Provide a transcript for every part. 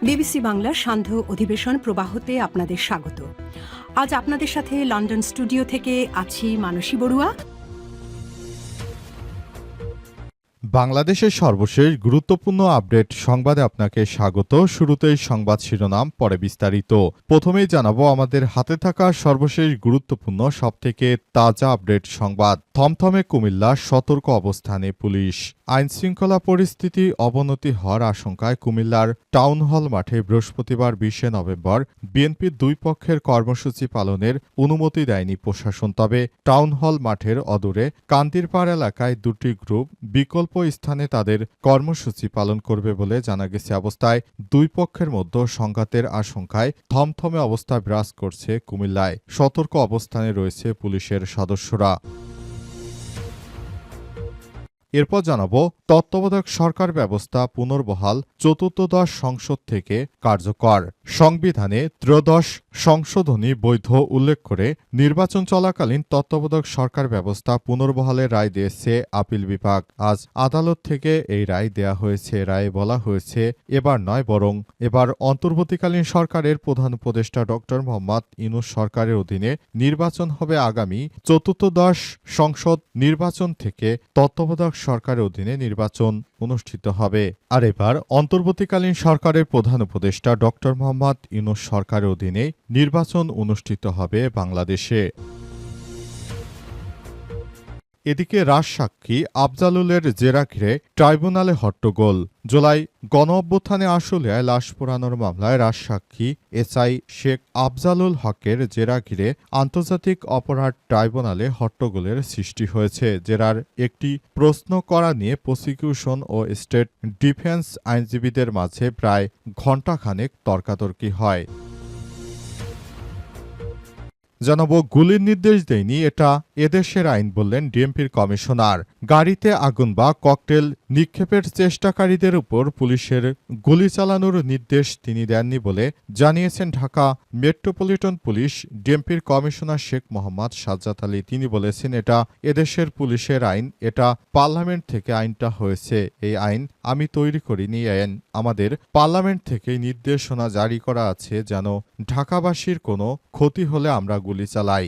BBC বাংলার সান্ধ্য অধিবেশন প্রবাহতে আপনাদের স্বাগত। আজ আপনাদের সাথে লন্ডন স্টুডিও থেকে আছি মানসী বড়ুয়া। বাংলাদেশের সর্বশেষ গুরুত্বপূর্ণ আপডেট সংবাদে আপনাকে স্বাগত। শুরুতেই সংবাদ শিরোনাম, পরে বিস্তারিত। প্রথমেই জানাবো আমাদের হাতে থাকা সর্বশেষ গুরুত্বপূর্ণ সবথেকে তাজা আপডেট সংবাদ। থমথমে কুমিল্লা, সতর্ক অবস্থানে পুলিশ। আইনশৃঙ্খলা পরিস্থিতি অবনতি হওয়ার আশঙ্কায় কুমিল্লার টাউন হল মাঠে বৃহস্পতিবার 20 নভেম্বর বিএনপির দুই পক্ষের কর্মসূচি পালনের অনুমতি দেয়নি প্রশাসন। তবে টাউন হল মাঠের অদূরে কান্দিরপাড় এলাকায় দুটি গ্রুপ বিকল্প স্থানে তাদের কর্মসূচি পালন করবে বলে জানা গেছে। অবস্থায় দুই পক্ষের মধ্যে সংঘাতের আশঙ্কায় থমথমে অবস্থা বিরাজ করছে কুমিল্লায়। সতর্ক অবস্থানে রয়েছে পুলিশের সদস্যরা। এরপর জানাবো তত্ত্বাবধায়ক সরকার ব্যবস্থা পুনর্বহাল, চতুর্দশ সংসদ থেকে কার্যকর। সংবিধানে ত্রয়োদশ সংশোধনী বৈধ উল্লেখ করে নির্বাচন চলাকালীন তত্ত্বাবধায়ক সরকার ব্যবস্থা পুনর্বহালের রায় দিয়েছে আপিল বিভাগ। আজ আদালত থেকে এই রায় দেয়া হয়েছে। রায়ে বলা হয়েছে এবার নয়, বরং এবার অন্তর্বর্তীকালীন সরকারের প্রধান উপদেষ্টা ড. মোহাম্মদ ইউনূস সরকারের অধীনে নির্বাচন হবে আগামী চতুর্দশ সংসদ নির্বাচন থেকে তত্ত্বাবধায়ক সরকারের অধীনে নির্বাচন অনুষ্ঠিত হবে। আর এবার অন্তর্বর্তীকালীন সরকারের প্রধান উপদেষ্টা ড. মোহাম্মদ ইউনূস সরকারের অধীনে নির্বাচন অনুষ্ঠিত হবে বাংলাদেশে। এদিকে রাজসাক্ষী আফজালুলের জেরা ঘিরে ট্রাইব্যুনালে হট্টগোল। জুলাই গণঅভ্যুত্থানে আশুলিয়ায় লাশ পোড়ানোর মামলায় রাজসাক্ষী এসআই শেখ আফজালুল হকের জেরা ঘিরে আন্তর্জাতিক অপরাধ ট্রাইব্যুনালে হট্টগোলের সৃষ্টি হয়েছে। জেরার একটি প্রশ্ন করা নিয়ে প্রসিকিউশন ও স্টেট ডিফেন্স আইনজীবীদের মাঝে প্রায় ঘণ্টাখানেক তর্কাতর্কি হয়। জানাবো গুলির নির্দেশ দেয়নি, এটা এদেশের আইন বললেন ডিএমপির কমিশনার। গাড়িতে আগুন বা ককটেল নিক্ষেপের চেষ্টাকারীদের উপর পুলিশের গুলি চালানোর নির্দেশ তিনি দেননি বলে জানিয়েছেন ঢাকা মেট্রোপলিটন পুলিশ ডিএমপির কমিশনার শেখ মোহাম্মদ সাজ্জাদ আলী। তিনি বলেছেন, এটা এদেশের পুলিশের আইন, এটা পার্লামেন্ট থেকে আইনটা হয়েছে। এই আইন আমি তৈরি করিনি, আইন আমাদের পার্লামেন্ট থেকে নির্দেশনা জারি করা আছে যেন ঢাকাবাসীর কোনো ক্ষতি হলে আমরা গুলি চালাই।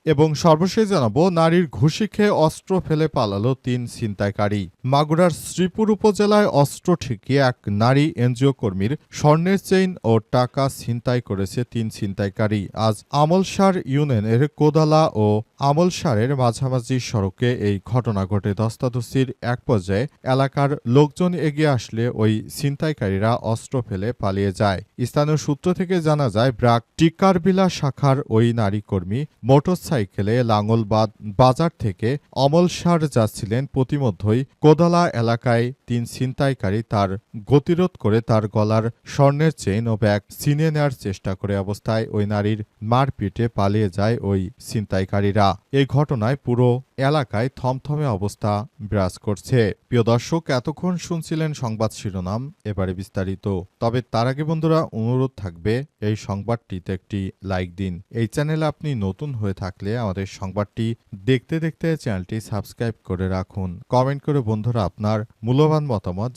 এবং সর্বশেষ জানাবো নারীর ঘুষি খেয়ে অস্ত্র ফেলে পালালো 3 ছিনতাইকারী। মাগুরার শ্রীপুর উপজেলায় অস্ত্র ঠেকিয়ে এক নারী এনজিও কর্মীর স্বর্ণের চেইন ও টাকা ছিনতাই করেছে 3 ছিনতাইকারী। আজ আমলসার ইউনিয়নের কোদালা ও আমলসারের মাঝামাঝি সড়কে এই ঘটনা ঘটে। ধস্তাধস্তির এক পর্যায়ে এলাকার লোকজন এগিয়ে আসলে ওই ছিনতাইকারীরা অস্ত্র ফেলে পালিয়ে যায়। স্থানীয় সূত্র থেকে জানা যায়, ব্রাক টিকারবিলা শাখার ওই নারী কর্মী মোটরসাইকেলে লাঙ্গলবাদ বাজার থেকে অমলসার যাচ্ছিলেন। প্রতিমধ্যেই কোদালা এলাকায় 3 ছিনতাইকারী তার গতিরোধ করে তার গলার স্বর্ণের চেইন ও ব্যাগ ছিনিয়ে নেওয়ার চেষ্টা করে। অবস্থায় ওই নারীর মারপিটে পালিয়ে যায় ওই ছিনতাইকারীরা। এই ঘটনায় পুরো এলাকায় থমথমে অবস্থা বিরাজ করছে। প্রিয় দর্শক, এতক্ষণ শুনছিলেন সংবাদ শিরোনাম, এবারে বিস্তারিত। তবে তার আগে বন্ধুরা অনুরোধ থাকবে এই সংবাদটিতে একটি লাইক দিন। এই চ্যানেলে আপনি নতুন হয়ে থাকলে আমাদের সংবাদটি দেখতে দেখতে চ্যানেলটি সাবস্ক্রাইব করে রাখুন। কমেন্ট করে বন্ধুরা আপনার মূল্যবান মতামত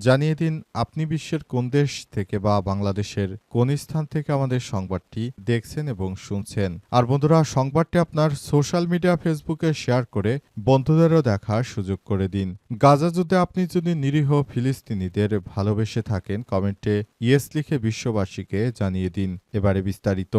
জানিয়ে দিন আপনি বিশ্বের কোন দেশ থেকে বা বাংলাদেশের কোন স্থান থেকে আমাদের সংবাদটি দেখছেন এবং শুনছেন। আর বন্ধুরা, সংবাদটি আপনার সোশ্যাল মিডিয়া ফেসবুকে শেয়ার করে বন্ধুদেরও দেখার সুযোগ করে দিন। গাজা যুদ্ধে আপনি যদি নিরীহ ফিলিস্তিনিদের ভালোবেসে থাকেন, কমেন্টে ইয়েস লিখে বিশ্ববাসীকে জানিয়ে দিন। এবারে বিস্তারিত।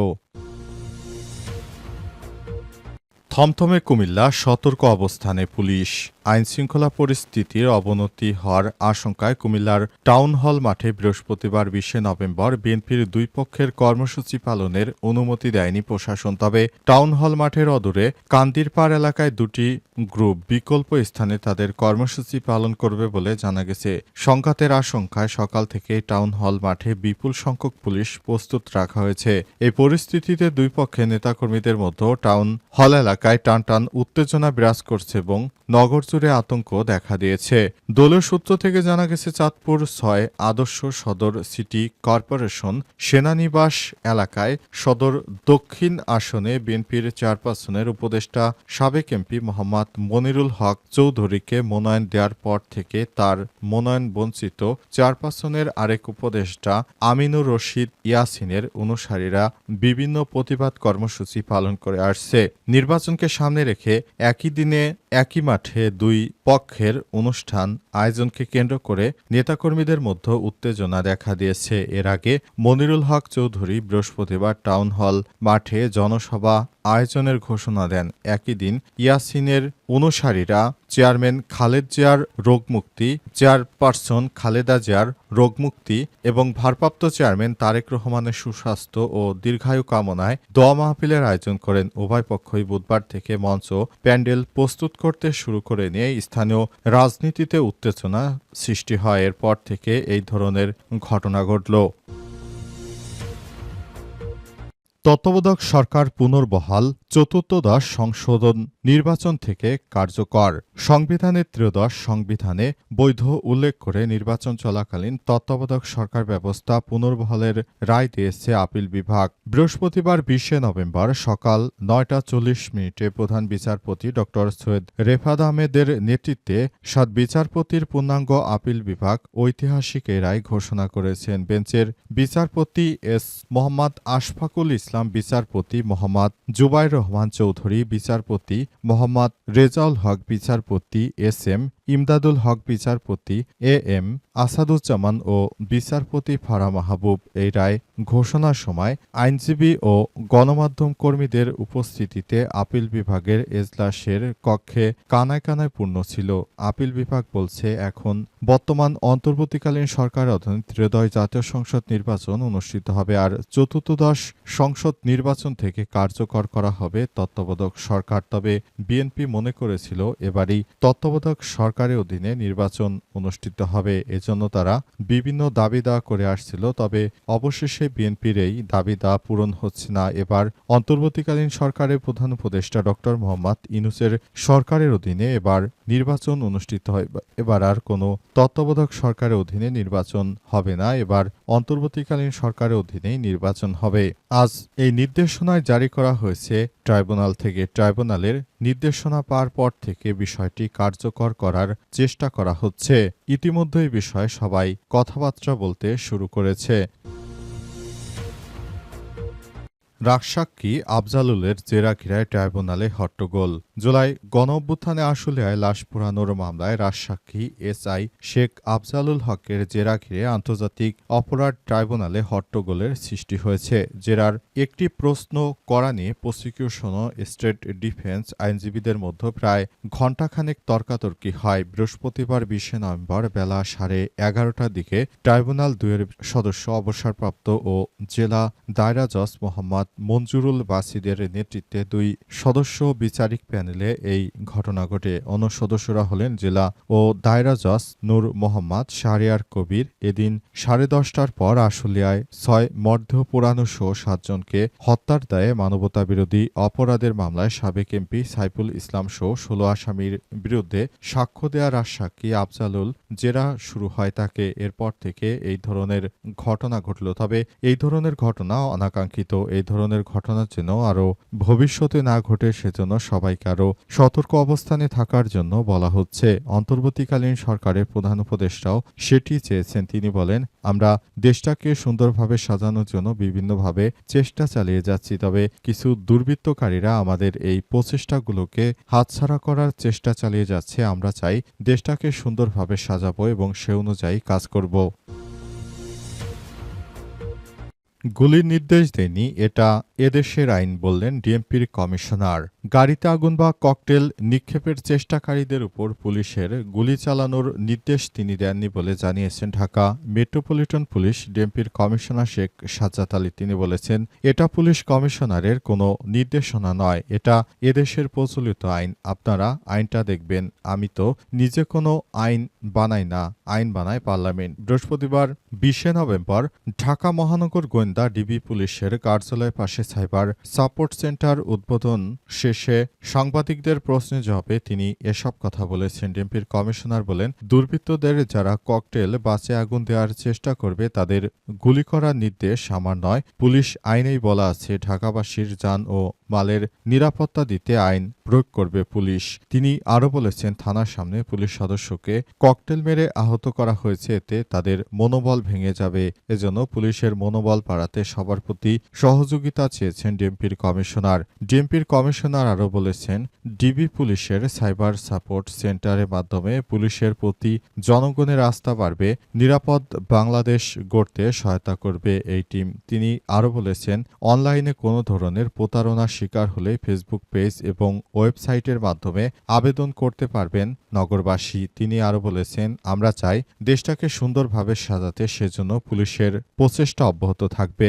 থমথমে কুমিল্লা, সতর্ক অবস্থানে পুলিশ। আইনশৃঙ্খলা পরিস্থিতির অবনতি হওয়ার আশঙ্কায় কুমিল্লার টাউন হল মাঠে বৃহস্পতিবার 20 নভেম্বর বিএনপির দুই পক্ষের কর্মসূচি পালনের অনুমতি দেয়নি প্রশাসন। তবে টাউন হল মাঠের অদূরে কান্দিরপাড় এলাকায় দুটি গ্রুপ বিকল্প স্থানে তাদের কর্মসূচি পালন করবে বলে জানা গেছে। সংঘাতের আশঙ্কায় সকাল থেকে টাউন হল মাঠে বিপুল সংখ্যক পুলিশ প্রস্তুত রাখা হয়েছে। এই পরিস্থিতিতে দুই পক্ষের নেতাকর্মীদের মধ্যে টাউন হল এলাকায় এলাকায় টানটান উত্তেজনা বিরাজ করছে এবং নগর জুড়ে আতঙ্ক দেখা দিয়েছে। দলীয় সূত্র থেকে জানা গেছে, চাঁদপুর ৬ আদর্শ সদর সিটি কর্পোরেশন সেনানিবাস এলাকায় সদর দক্ষিণ আসনে বিএনপির চেয়ারপারসনের উপদেষ্টা সাবেক এমপি মোহাম্মদ মনিরুল হক চৌধুরীকে মনোনয়ন দেওয়ার পর থেকে তার মনোনয়ন বঞ্চিত চেয়ারপারসনের আরেক উপদেষ্টা আমিনুর রশিদ ইয়াসিনের অনুসারীরা বিভিন্ন প্রতিবাদ কর্মসূচি পালন করে আসছে। নির্বাচনকে সামনে রেখে একই দিনে একই মাঠে দুই পক্ষের অনুষ্ঠান আয়োজনকে কেন্দ্র করে নেতাকর্মীদের মধ্যে উত্তেজনা দেখা দিয়েছে। এর আগে মনিরুল হক চৌধুরী বৃহস্পতিবার টাউন হল মাঠে জনসভা আয়োজনের ঘোষণা দেন। একই দিন ইয়াসিনের অনুসারীরা চেয়ারম্যান খালেদ জিয়ার রোগমুক্তি, চেয়ারপারসন খালেদা জিয়ার রোগমুক্তি এবং ভারপ্রাপ্ত চেয়ারম্যান তারেক রহমানের সুস্বাস্থ্য ও দীর্ঘায়ু কামনায় দোয়া মাহফিলের আয়োজন করেন। উভয় পক্ষই বুধবার থেকে মঞ্চ প্যান্ডেল প্রস্তুত করতে শুরু করে নিয়ে স্থানীয় রাজনীতিতে উত্তেজনা সৃষ্টি হয়। এরপর থেকে এই ধরনের ঘটনা ঘটল। তত্ত্বাবধায়ক সরকার পুনর্বহাল, চতুর্থদশ সংশোধন নির্বাচন থেকে কার্যকর। সংবিধানের ত্রয়োদশ সংবিধানে বৈধ উল্লেখ করে নির্বাচন চলাকালীন তত্ত্বাবধায়ক সরকার ব্যবস্থা পুনর্বহালের রায় দিয়েছে আপিল বিভাগ। বৃহস্পতিবার ২০ নভেম্বর সকাল ৯টা ৪০ প্রধান বিচারপতি ড সৈয়দ রেফাত আহমেদের নেতৃত্বে ৭ বিচারপতির পূর্ণাঙ্গ আপিল বিভাগ ঐতিহাসিক এই রায় ঘোষণা করেছেন। বেঞ্চের বিচারপতি এস মোহাম্মদ আশফাকুল ইসলাম, বিচারপতি মোহাম্মদ জুবাইর রহমান চৌধুরী, বিচারপতি মোহাম্মদ রেজাউল হক, বিচারপতি এস এম ইমদাদুল হক, বিচারপতি এ এম আসাদুজ্জামান ও বিচারপতি ফারা মাহবুব এই রায় ঘোষণার সময় আইনজীবী ও গণমাধ্যম কর্মীদের উপস্থিতিতে আপিল বিভাগের এজলাসের কক্ষে কানায় কানায় পূর্ণ ছিল। আপিল বিভাগ বলছে, এখন বর্তমান অন্তর্বর্তীকালীন সরকারের অধীনে ত্রয়োদশ জাতীয় সংসদ নির্বাচন অনুষ্ঠিত হবে, আর চতুর্থদশ সংসদ নির্বাচন থেকে কার্যকর করা হবে তত্ত্বাবধায়ক সরকার। তবে বিএনপি মনে করেছিল এবারই তত্ত্বাবধায়ক সরকারের অধীনে নির্বাচন অনুষ্ঠিত হবে, এজন্য তারা বিভিন্ন দাবি দাওয়া করে আসছিল। তবে অবশেষে বিএনপির এই দাবি দাওয়া পূরণ হচ্ছে না। এবার অন্তর্বর্তীকালীন সরকারের প্রধান উপদেষ্টা ড মোহাম্মদ ইউনূসের সরকারের অধীনে এবার নির্বাচন অনুষ্ঠিত হয়। এবার আর কোনো তত্ত্বাবধায়ক সরকারের অধীনে নির্বাচন হবে না, এবার অন্তর্বর্তীকালীন সরকারের অধীনেই নির্বাচন হবে। আজ এই নির্দেশনায় জারি করা হয়েছে ট্রাইব্যুনাল থেকে। ট্রাইব্যুনালের নির্দেশনা পাওয়ার পর থেকে বিষয়টি কার্যকর করার চেষ্টা করা হচ্ছে। ইতিমধ্যে এই বিষয়ে সবাই কথাবার্তা বলতে শুরু করেছে। রাজসাক্ষী আফজালুলের জেরা ঘিরায় ট্রাইব্যুনালে হট্টগোল। জুলাই গণঅভ্যুত্থানে আশুলিয়ায় লাশ পোড়ানোর মামলায় রাজসাক্ষী এসআই শেখ আফজালুল হকের জেরা ঘিরে আন্তর্জাতিক অপরাধ ট্রাইব্যুনালে হট্টগোলের সৃষ্টি হয়েছে। জেরার একটি প্রশ্ন করা নিয়ে প্রসিকিউশন ও স্টেট ডিফেন্স আইনজীবীদের মধ্যে প্রায় ঘণ্টাখানেক তর্কাতর্কি হয়। বৃহস্পতিবার ২০ নভেম্বর বেলা 11:30টার দিকে ট্রাইব্যুনাল ২-এর সদস্য অবসরপ্রাপ্ত ও জেলা দায়রা জজ মোহাম্মদ মঞ্জুরুল বাসিদের নেতৃত্বে ২ সদস্য বিচারিক প্যানেলে এই ঘটনা ঘটে। অন্য সদস্যরা হলেন জেলা ও দায়রা জজ নূর মোহাম্মদ শাহরিয়ার কবির। এদিন 10:30টার পর আশুলিয়ায় ৬ মরদেহ পোড়ানো সহ ৭ জনকে হত্যার দায়ে মানবতাবিরোধী অপরাধের মামলায় সাবেক এমপি সাইফুল ইসলাম সহ ১৬ আসামির বিরুদ্ধে সাক্ষ্য দেয়া রাজসাক্ষী আফজালুল জেরা শুরু হয় তাকে। এরপর থেকে এই ধরনের ঘটনা ঘটল। তবে এই ধরনের ঘটনা অনাকাঙ্ক্ষিত। এই ধরনের ঘটনার জন্য আরও ভবিষ্যতে না ঘটে সেজন্য সবাইকে আরও সতর্ক অবস্থানে থাকার জন্য বলা হচ্ছে। অন্তর্বর্তীকালীন সরকারের প্রধান উপদেষ্টাও সেটি চেয়েছেন। তিনি বলেন, আমরা দেশটাকে সুন্দরভাবে সাজানোর জন্য বিভিন্নভাবে চেষ্টা চালিয়ে যাচ্ছি, তবে কিছু দুর্বৃত্তকারীরা আমাদের এই প্রচেষ্টাগুলোকে হাতছাড়া করার চেষ্টা চালিয়ে যাচ্ছে। আমরা চাই দেশটাকে সুন্দরভাবে সাজাবো এবং সে অনুযায়ী কাজ করব। গুলির নির্দেশ দেয়নি, এটা এদেশের আইন, বললেন ডিএমপির কমিশনার। গাড়িতে আগুন বা ককটেল নিক্ষেপের চেষ্টাকারীদের উপর পুলিশের গুলি চালানোর নির্দেশ তিনি দেননি বলে জানিয়েছেন ঢাকা মেট্রোপলিটন পুলিশ ডিএমপির কমিশনার শেখ সাজ্জাদ আলী। তিনি বলেছেন, এটা পুলিশ কমিশনারের কোনো নির্দেশনা নয়, এটা এদেশের প্রচলিত আইন। আপনারা আইনটা দেখবেন। আমি তো নিজে কোনো আইন বানাই না, আইন বানায় পার্লামেন্ট। বৃহস্পতিবার ২০ নভেম্বর ঢাকা মহানগর গোয়েন্দা গোয়েন্দা ডিবি পুলিশের কার্যালয়ের পাশে সাইবার সাপোর্ট সেন্টার উদ্বোধন শেষে সাংবাদিকদের প্রশ্নের জবাবে তিনি এসব কথা বলেছেন। ডিএমপির কমিশনার বলেন, দুর্বৃত্তদের যারা ককটেল বাসে আগুন দেওয়ার চেষ্টা করবে তাদের গুলি করার নির্দেশ আমার নয়। পুলিশ আইনেই বলা আছে ঢাকাবাসীর যান ও মালের নিরাপত্তা দিতে আইন প্রয়োগ করবে পুলিশ। তিনি আরও বলেছেন, থানার সামনে পুলিশ সদস্যকে ককটেল মেরে আহত করা হয়েছে, এতে তাদের মনোবল ভেঙে যাবে। এজন্য পুলিশের মনোবল বাড়াতে সবার প্রতি সহযোগিতা চেয়েছেন ডিএমপির কমিশনার। ডিএমপির কমিশনার আরও বলেছেন, ডিবি পুলিশের সাইবার সাপোর্ট সেন্টারের মাধ্যমে পুলিশের প্রতি জনগণের আস্থা বাড়বে, নিরাপদ বাংলাদেশ গড়তে সহায়তা করবে এই টিম। তিনি আরও বলেছেন, অনলাইনে কোনো ধরনের প্রতারণার শিকার হলে ফেসবুক পেজ এবং ওয়েবসাইটের মাধ্যমে আবেদন করতে পারবেন নগরবাসী। তিনি আরও বলেছেন, আমরা চাই দেশটাকে সুন্দরভাবে সাজাতে, সেজন্য পুলিশের প্রচেষ্টা অব্যাহত থাকবে।